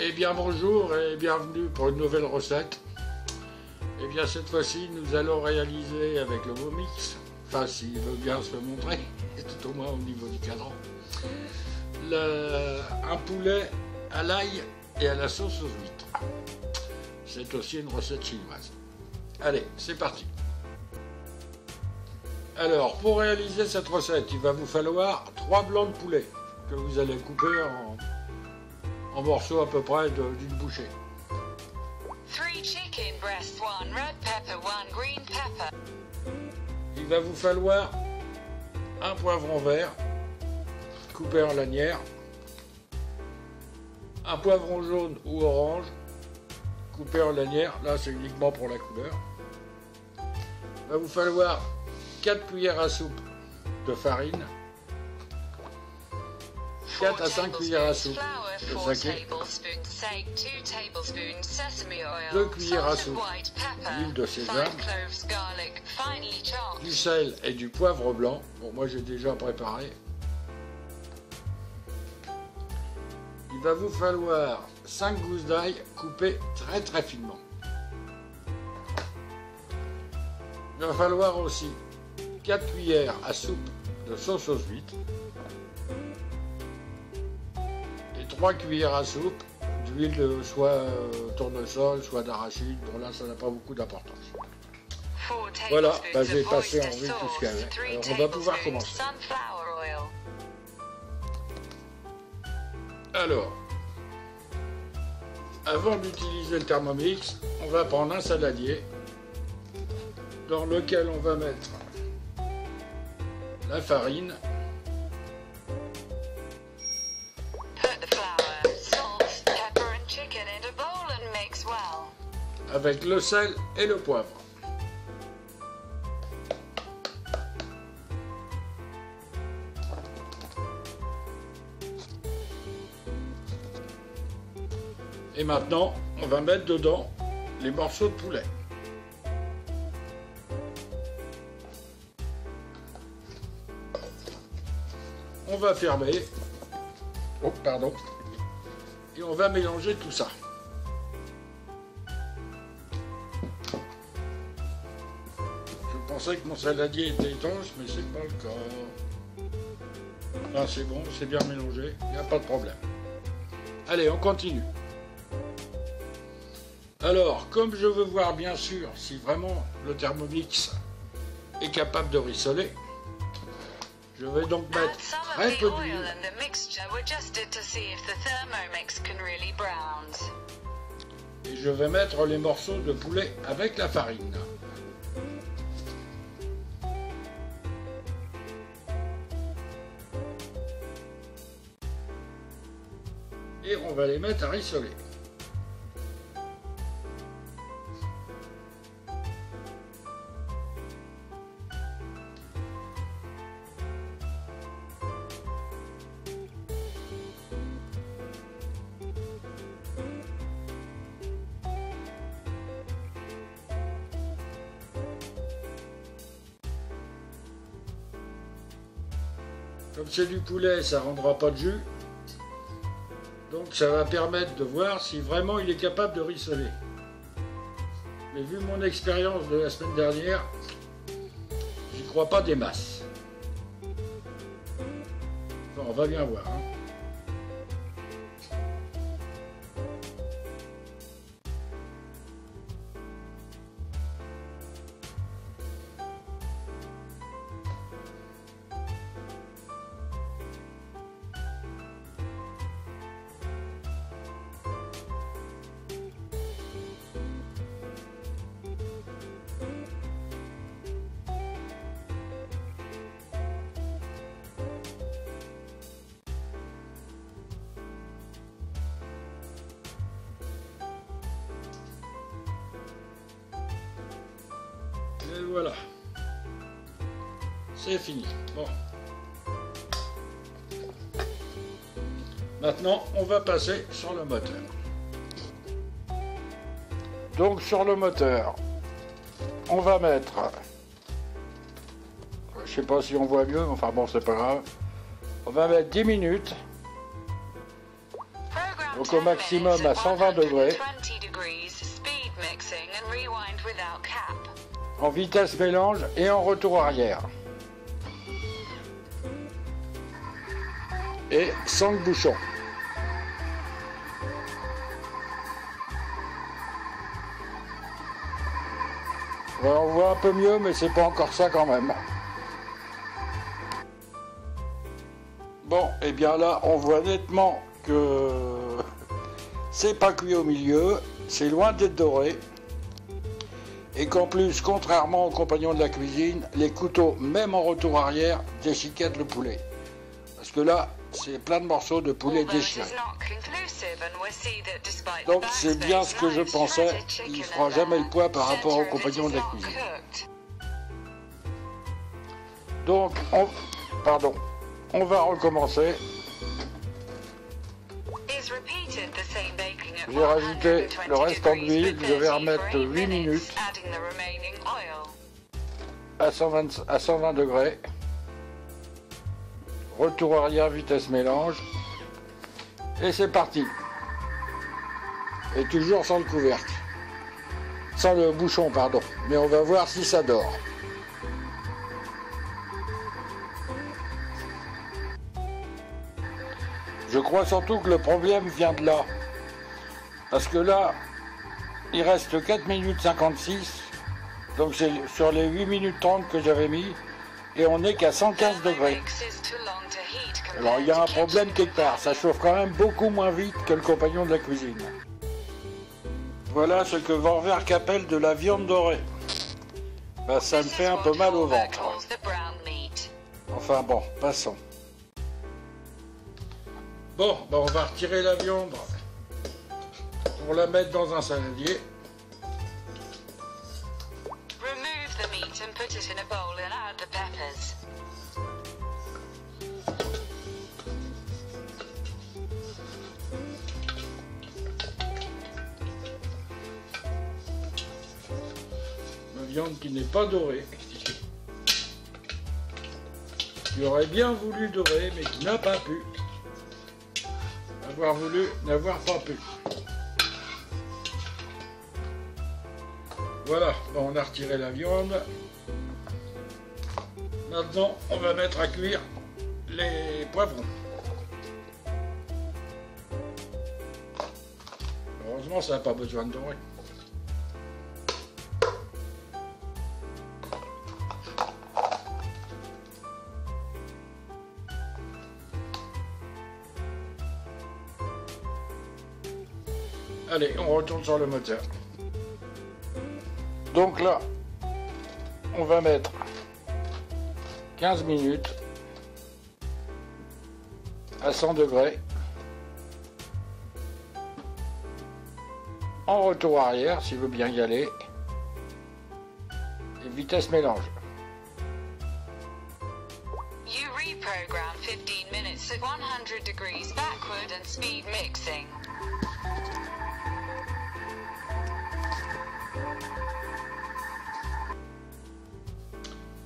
Eh bien bonjour et bienvenue pour une nouvelle recette. Eh bien cette fois-ci nous allons réaliser avec le Vomix, enfin s'il veut bien se montrer, tout au moins au niveau du cadran, un poulet à l'ail et à la sauce aux huîtres. C'est aussi une recette chinoise. Allez, c'est parti. Alors pour réaliser cette recette, il va vous falloir 3 blancs de poulet que vous allez couper en morceaux à peu près d'une bouchée. 3 chicken breasts, 1 red pepper, 1 green pepper. Il va vous falloir un poivron vert coupé en lanières, un poivron jaune ou orange coupé en lanières, là c'est uniquement pour la couleur. Il va vous falloir 4 cuillères à soupe de farine, 4 à 5 cuillères à soupe de saké, 2 cuillères à soupe d'huile de sésame, du sel et du poivre blanc. Bon, moi j'ai déjà préparé. Il va vous falloir 5 gousses d'ail coupées très très finement. Il va falloir aussi 4 cuillères à soupe de sauce aux huîtres et 3 cuillères à soupe d'huile de soit tournesol, soit d'arachide. Bon là ça n'a pas beaucoup d'importance. Voilà, j'ai passé en revue tout ce qu'il y avait. Alors on va pouvoir commencer. Alors, avant d'utiliser le Thermomix, on va prendre un saladier dans lequel on va mettre la farine, avec le sel et le poivre. Et maintenant, on va mettre dedans les morceaux de poulet. On va fermer. Oh, pardon. Et on va mélanger tout ça. Je pensais que mon saladier était étanche, mais c'est pas le cas. Là, c'est bon, c'est bien mélangé, il n'y a pas de problème. Allez, on continue. Alors, comme je veux voir bien sûr si vraiment le Thermomix est capable de rissoler, je vais donc mettre très peu d'huile et je vais mettre les morceaux de poulet avec la farine. Et on va les mettre à rissoler. Comme c'est du poulet, ça ne rendra pas de jus. Donc ça va permettre de voir si vraiment il est capable de rissoler. Mais vu mon expérience de la semaine dernière, j'y crois pas des masses. Enfin, on va bien voir. Hein. Et voilà, c'est fini. Bon. Maintenant, on va passer sur le moteur. Donc sur le moteur, on va mettre, je sais pas si on voit mieux, enfin bon c'est pas grave, on va mettre 10 minutes Donc au maximum à 120 degrés. En vitesse mélange et en retour arrière. Et 5 bouchons. Voilà, on voit un peu mieux, mais c'est pas encore ça quand même. Bon, et bien là, on voit nettement que c'est pas cuit au milieu, c'est loin d'être doré. Et qu'en plus, contrairement aux compagnons de la cuisine, les couteaux, même en retour arrière, déchiquettent le poulet. Parce que là, c'est plein de morceaux de poulet déchirés. Donc c'est bien ce que je pensais, il ne fera jamais le poids par rapport aux compagnons de la cuisine. Donc, on va recommencer. J'ai rajouté le restant d'huile, je vais remettre 8 minutes à 120 degrés. Retour arrière, vitesse mélange. Et c'est parti. Et toujours sans le couvercle. Sans le bouchon, pardon. Mais on va voir si ça dort. Je crois surtout que le problème vient de là. Parce que là, il reste 4 minutes 56. Donc c'est sur les 8 minutes 30 que j'avais mis. Et on n'est qu'à 115 degrés. Alors il y a un problème quelque part. Ça chauffe quand même beaucoup moins vite que le compagnon de la cuisine. Voilà ce que Vorwerk appelle de la viande dorée. Ben, ça me fait un peu mal au ventre. Enfin bon, passons. Bon, ben on va retirer la viande pour la mettre dans un saladier. Remove the meat and put it in a bowl and add the peppers. Ma viande qui n'est pas dorée. Qui aurait bien voulu dorer, mais qui n'a pas pu. Avoir voulu, n'avoir pas pu. Voilà, bon, on a retiré la viande. Maintenant, on va mettre à cuire les poivrons. Heureusement, ça n'a pas besoin de dorer. Allez, on retourne sur le moteur. Donc là, on va mettre 15 minutes à 100 degrés en retour arrière, s'il veut bien y aller, et vitesse mélange. You reprogram 15 minutes at 100 degrees backward and speed mixing.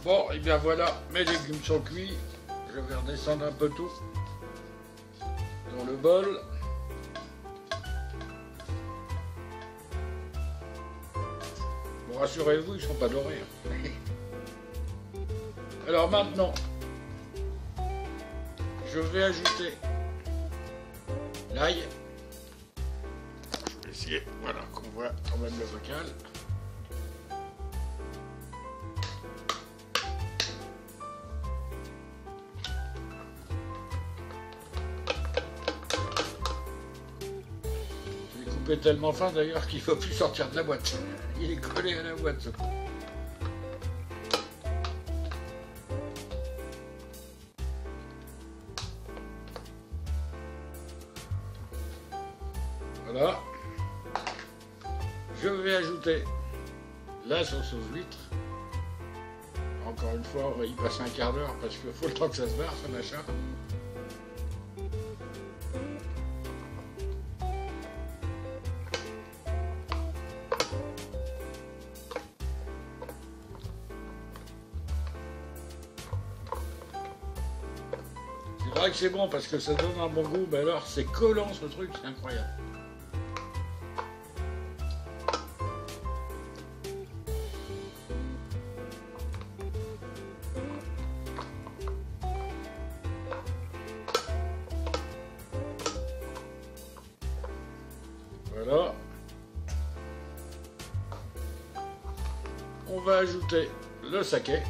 Bon, et bien voilà, mes légumes sont cuits. Je vais redescendre un peu tout dans le bol. Bon, rassurez-vous, ils ne sont pas dorés. Alors maintenant, je vais ajouter l'ail. Je vais essayer, voilà, qu'on voit quand même le bocal. Tellement fin d'ailleurs qu'il ne faut plus sortir de la boîte. Il est collé à la boîte. Ce coup. Voilà. Je vais ajouter la sauce aux huîtres. Encore une fois, on va y passer un quart d'heure parce qu'il faut le temps que ça se barre, ce machin. Il paraît que c'est bon parce que ça donne un bon goût, mais alors c'est collant ce truc, c'est incroyable. Voilà. On va ajouter le saké.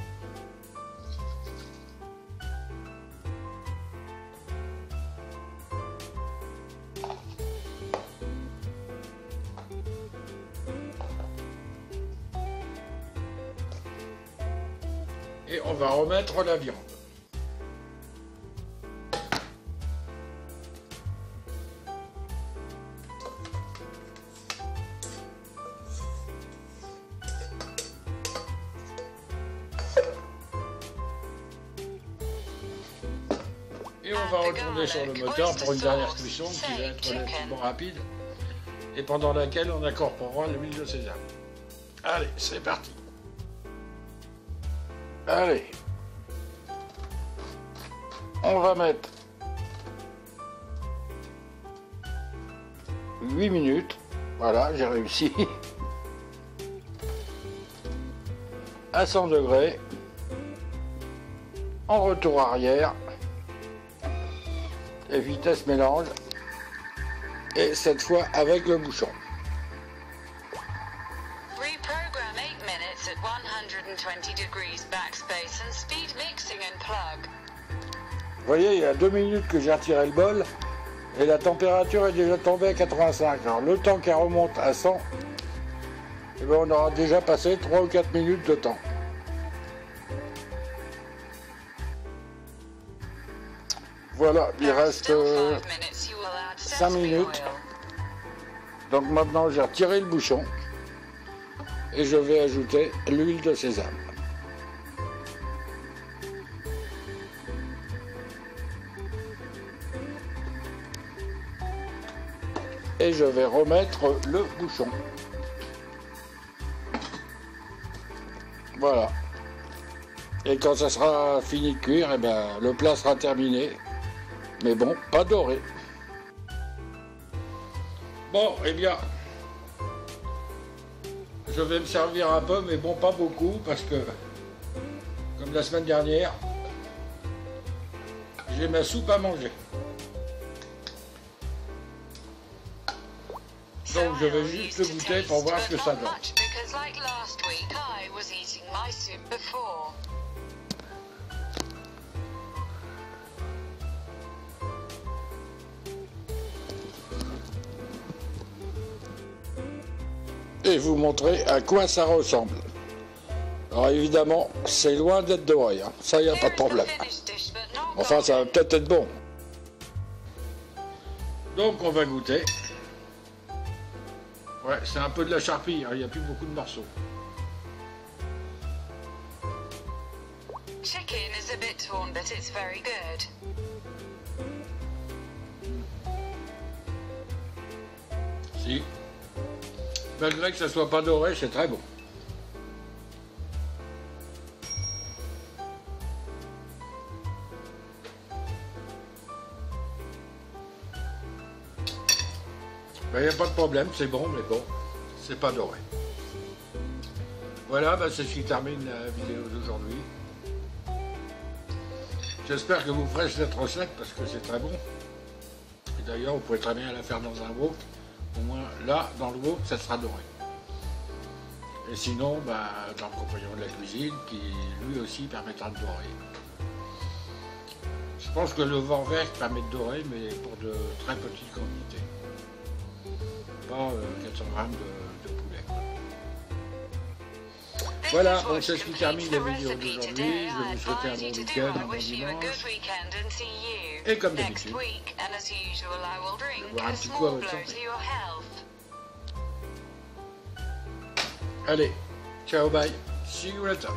Et on va remettre la viande. Et on va retourner sur le moteur pour une dernière cuisson qui va être relativement rapide et pendant laquelle on incorporera l'huile de sésame. Allez, c'est parti. Allez, on va mettre 8 minutes. Voilà, j'ai réussi. À 100 degrés. En retour arrière. Et vitesse mélange. Et cette fois avec le bouchon. Reprogram 8 minutes at 120 degrees backspace and speed mixing and plug. Vous voyez, il y a 2 minutes que j'ai retiré le bol et la température est déjà tombée à 85. Alors le temps qu'elle remonte à 100, eh bien, on aura déjà passé 3 ou 4 minutes de temps. Voilà, il reste 5 minutes. Donc maintenant j'ai retiré le bouchon et je vais ajouter l'huile de sésame. Et je vais remettre le bouchon. Voilà. Et quand ça sera fini de cuire, eh ben, le plat sera terminé. Mais bon, pas doré. Bon, eh bien, je vais me servir un peu, mais bon, pas beaucoup, parce que, comme la semaine dernière, j'ai ma soupe à manger. Donc je vais juste le goûter pour voir ce que ça donne. Et vous montrer à quoi ça ressemble. Alors évidemment, c'est loin d'être doré, hein. Ça, il n'y a pas de problème. Enfin, ça va peut-être être bon. Donc on va goûter. Ouais, c'est un peu de la charpie, hein. Il n'y a plus beaucoup de morceaux. Chicken is a bit torn, but it's very good. Si. Malgré que ça soit pas doré, c'est très bon. Ben, il n'y a pas de problème, c'est bon, mais bon, c'est pas doré. Voilà, ben, c'est ce qui termine la vidéo d'aujourd'hui. J'espère que vous ferez cette recette parce que c'est très bon. Et d'ailleurs, vous pouvez très bien la faire dans un wok. Au moins, là, dans le wok, ça sera doré. Et sinon, bah, dans le compagnon de la cuisine, qui lui aussi permettra de dorer. Je pense que le vent vert permet de dorer, mais pour de très petites quantités. Pas 400 grammes de poulet. Voilà, donc c'est ce qui termine la vidéo d'aujourd'hui. Je vais vous souhaiter un bon week-end, un bon dimanche. Et comme d'habitude, boire un petit coup à votre santé. Allez, ciao, bye, see you later.